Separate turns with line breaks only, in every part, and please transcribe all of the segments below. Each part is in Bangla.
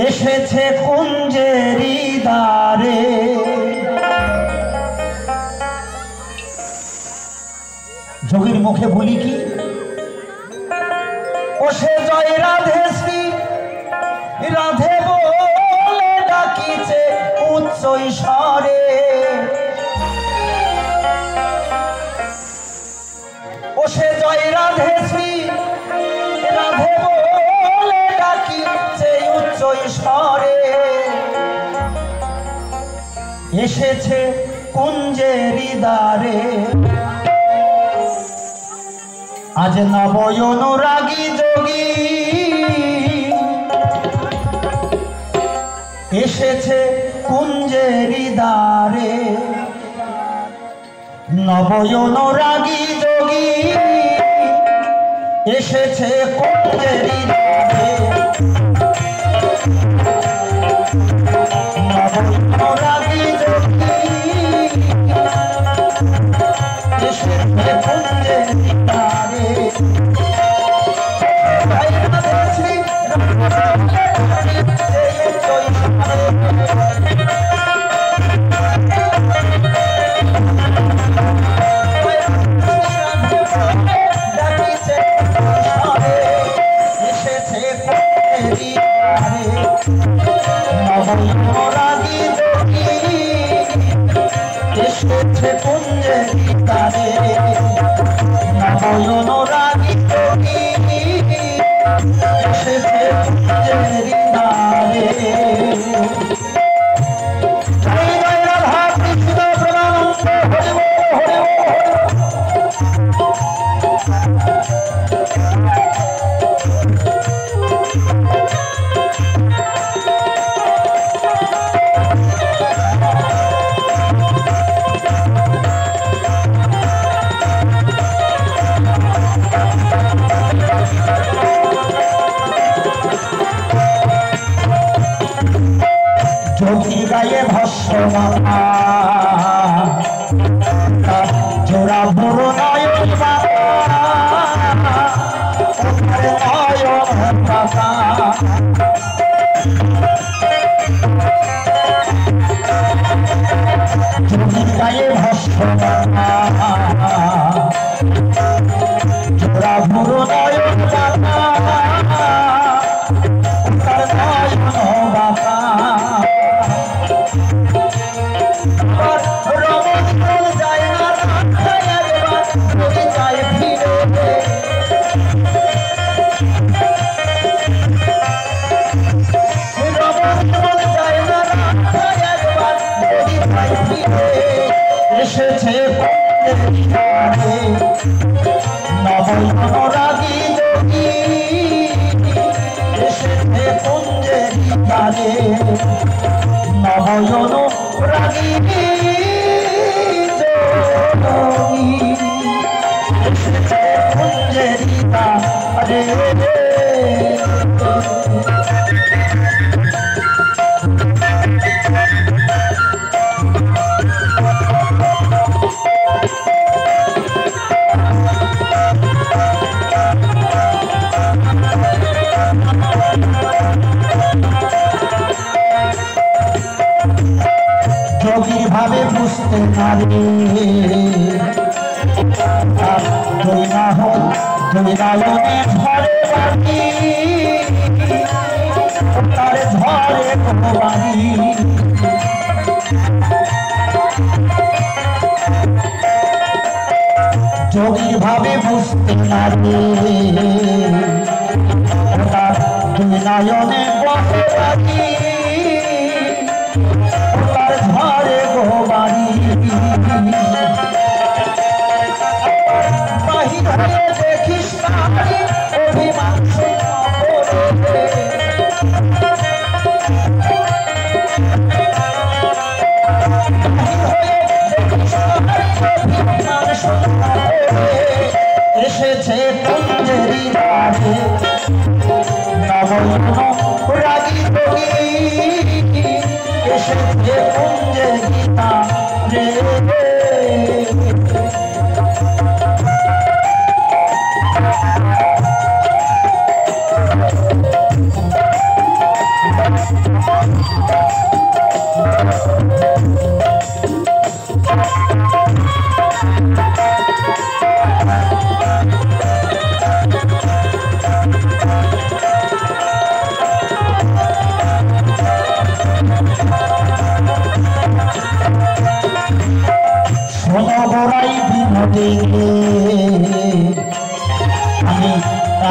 এসেছে কুঞ্জেরি দ্বারে যোগীর মুখে বলি কি ও সে জয় রাধে শ্রী রাধে বলে ডাকিছে উচ্চ স্বরে ও সে জয় রাধে শ্রী রাধে বলে ডাকিছে উচ্চ স্বরে এসেছে কুঞ্জেরি দ্বারে আজ নবয় অনুরাগী যোগী এসেছে কুঞ্জেরি দ্বারে নবয় অনুরাগী যোগী এসেছে কুঞ্জেরি দ্বারে নবয় অনুরাগী যোগী এসেছে কুঞ্জেরি দ্বারে এসেছে কুঞ্জেরি দ্বারে নবয় অনুরাগী যোগী এসেছে কুঞ্জেরি দ্বারে জয় জয় রাধা কৃষ্ণ প্রেমানন্দ হরি হরি যোগী গায়ে ভস্মমালা জোড়া বড় নয়ন যোগী গায়ে ভস্মমালা জোড়া বড় নয়ন এসেছে কুঞ্জেরি দ্বারে নবয় অনুরাগী যোগী এসেছে কুঞ্জেরি দ্বারে নবয় অনুরাগী যোগী এসেছে কুঞ্জেরি দ্বারে যোগীর ভাবে বুঝতে পারে দুই না হোক দুই নয়নে ঝরে বাড়ি তার ঝরে কোনো বাড়ি যোগীর ভাবে বুঝতে পারে তার দুই নয়নে বসে বাড়ি ঘরে গোবারি বাহির হয়ে দেখিস নারী অভিমান এসেছে কুঞ্জেরি দ্বারে নবয় অনুরাগী যোগী এসেছে কুঞ্জেরি দ্বারে আমি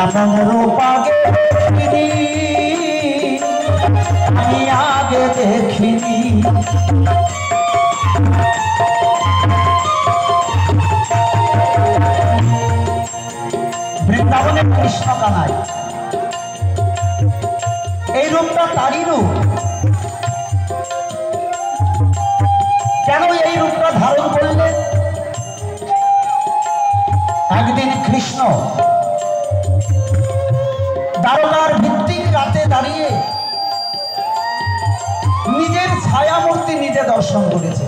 এমন রূপ আগে দেখিনি, আমি আগে দেখিনি। বৃন্দাবনে কৃষ্ণ কানাই, এই রূপটা তারই রূপ। কেন এই রূপটা ধারণ করলেন? একদিন কৃষ্ণ দ্বারকার ভিত্তিক রাতে দাঁড়িয়ে নিজের ছায়ামূর্তি নিজে দর্শন করেছে।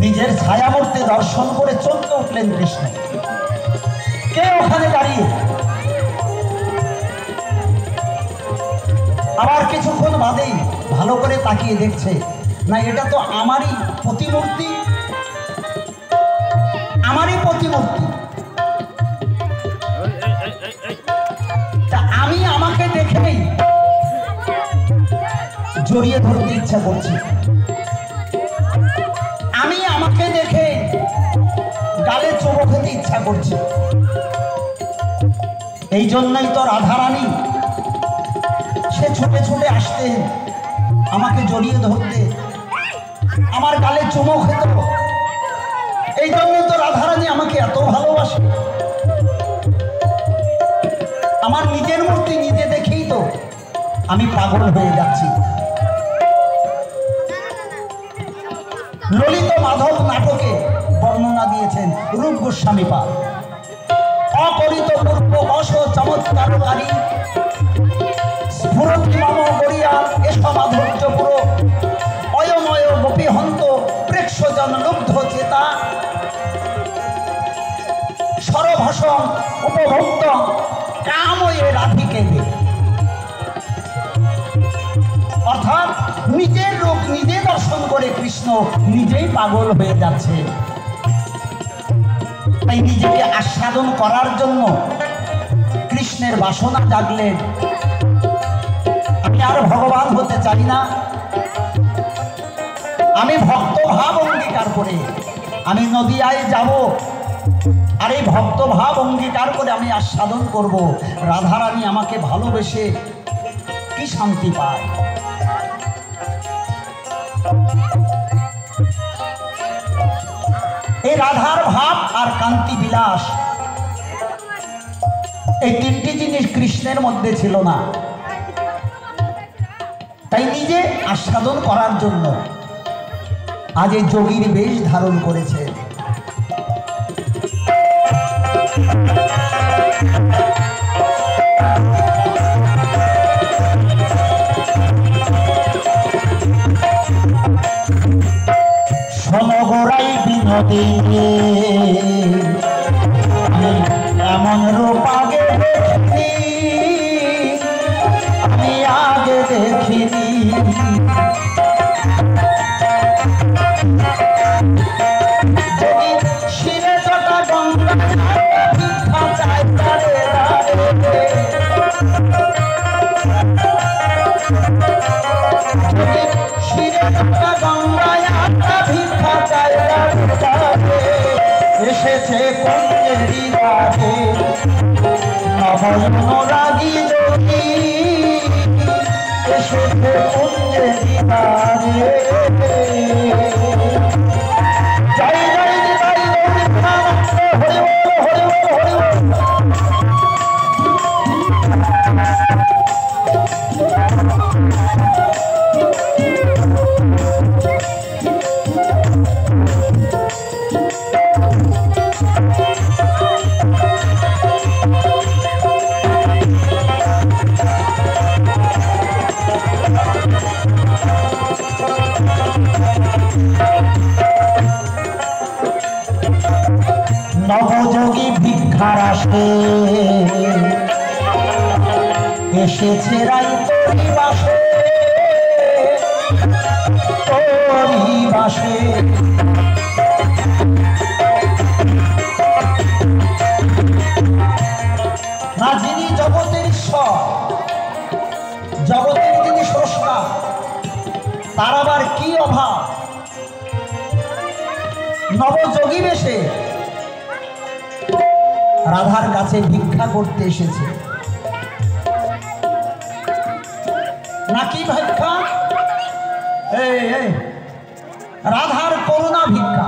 নিজের ছায়ামূর্তি দর্শন করে চমকে উঠলেন কৃষ্ণ। কে ওখানে দাঁড়িয়ে? আবার কিছুক্ষণ বাদেই ভালো করে তাকিয়ে দেখছে, না এটা তো আমারই প্রতিমূর্তি, আমারই প্রতিমূর্তি। তা আমি আমাকে দেখেই জড়িয়ে ধরতে ইচ্ছা করছি, আমি আমাকে দেখে গালে চুমো খেতে ইচ্ছা করছে। এই জন্যই তো রাধারানী সে ছুটে ছুটে আসতেন আমাকে জড়িয়ে ধরতে, আমার গালে চুমো খেত। এই জন্যই তো রাধারানী আমাকে এত ভালোবাসে। আমার নিজের মূর্তি নিজে দেখেই তো আমি পাগল হয়ে যাচ্ছি। ললিত মাধব নাটকে বর্ণনা দিয়েছেন রূপ গোস্বামী পাল। অকরিত পূর্ব অস চমৎকারকারী স্ফুরতি মম গড়িয়া এস মাধুর্য পুরো অয়ময় গোপী হন্ত প্রেক্ষজন লুব্ধ চেতা সরভাষণ উপভোক্ত কাময়ে রাধিকে। অর্থাৎ নিজের রূপ নিজে দর্শন করে কৃষ্ণ নিজেই পাগল হয়ে যাচ্ছে। তাই নিজেকে আস্বাদন করার জন্য কৃষ্ণের বাসনা জাগলেন। আমি আর ভগবান হতে চাই না, আমি ভক্ত ভাব অঙ্গীকার করে আমি নদিয়ায় যাব, আর এই ভক্ত ভাব অঙ্গীকার করে আমি আস্বাদন করব রাধারানী আমাকে ভালোবেসে কি শান্তি পায়। এই রাধার ভাব আর কান্তি বিলাস, এই তিনটি জিনিস কৃষ্ণের মধ্যে ছিল না। তাই নিজে আস্বাদন করার জন্য আজ এই যোগীর বেশ ধারণ করেছে। সমগোড়াই বিনোদী এমন রূপ আগে দেখিনি, আমি আগে দেখিনি। যদি শিরে চটা গঙ্গা ভিক্ষা চাই তারে দাঁড়ে, যদি শিরে চটা গঙ্গায় আটা ভিক্ষা চাই তারে এসেছে কুঞ্জেরি রাগে নবনুরাগী যোগী, এসেছে কুঞ্জেরি রাগে। জয় জয় নিতাই গৌরীনাথ হরি বল হরি বল হরি বল। নবযোগী ভিক্ষার আসে এসেছে রাই তোরি বাসে, তোরি বাসে। না যিনি জগতের ঈশ্বর, জগতের যিনি স্রষ্টা, তার আবার কি অভাব? নবযোগী বেশে রাধার কাছে ভিক্ষা করতে এসেছে। নাকি ভিক্ষা? রাধার করুণা ভিক্ষা।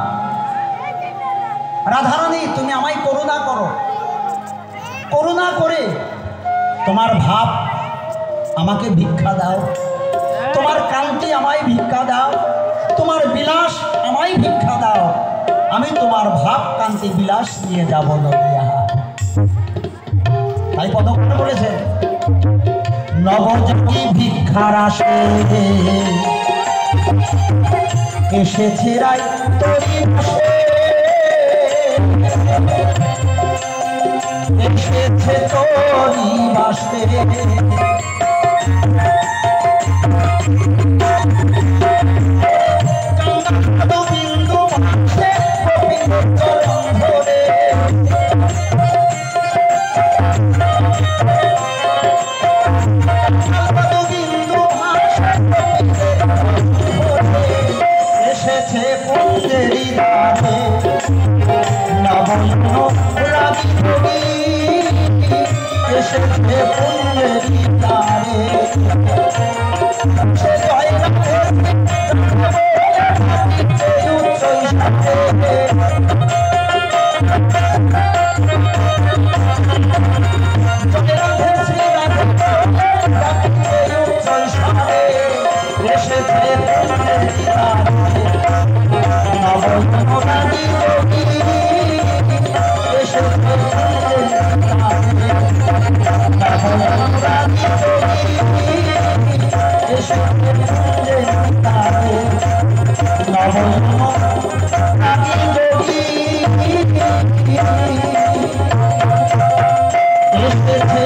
রাধারানী, তুমি আমায় করুণা করো, করুণা করে তোমার ভাব আমাকে ভিক্ষা দাও, তোমার কান্তি আমায় ভিক্ষা দাও, তোমার বিলাস আমায় ভিক্ষা দাও, আমি তোমার ভাব কান্তি বিলাস নিয়ে যাব নদিয়া। তাই পদক্ষেপ বলেছে, নবযোগী ভিক্ষার আসে এসেছে রাই তরি বসে, এসেছে তরি বাসে, এসেছে কুঞ্জেরি দ্বারে লাবণ্য রাগী কবি, এসেছে কুঞ্জেরি দ্বারে সে জয় রাখে উচ্চই সাথে, এসেছে কুঞ্জেরি দ্বারে নবণ্য রাগী কবি, এসেছে কুঞ্জেরি দ্বারে নবণ্য রাগী কবি, এসেছে কুঞ্জেরি দ্বারে নবণ্য রাগী কবি, এসেছে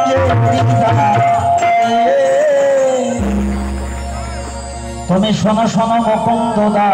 কুঞ্জেরি দ্বারে। তুমি শোনো শোনো মুকুন্দ দা।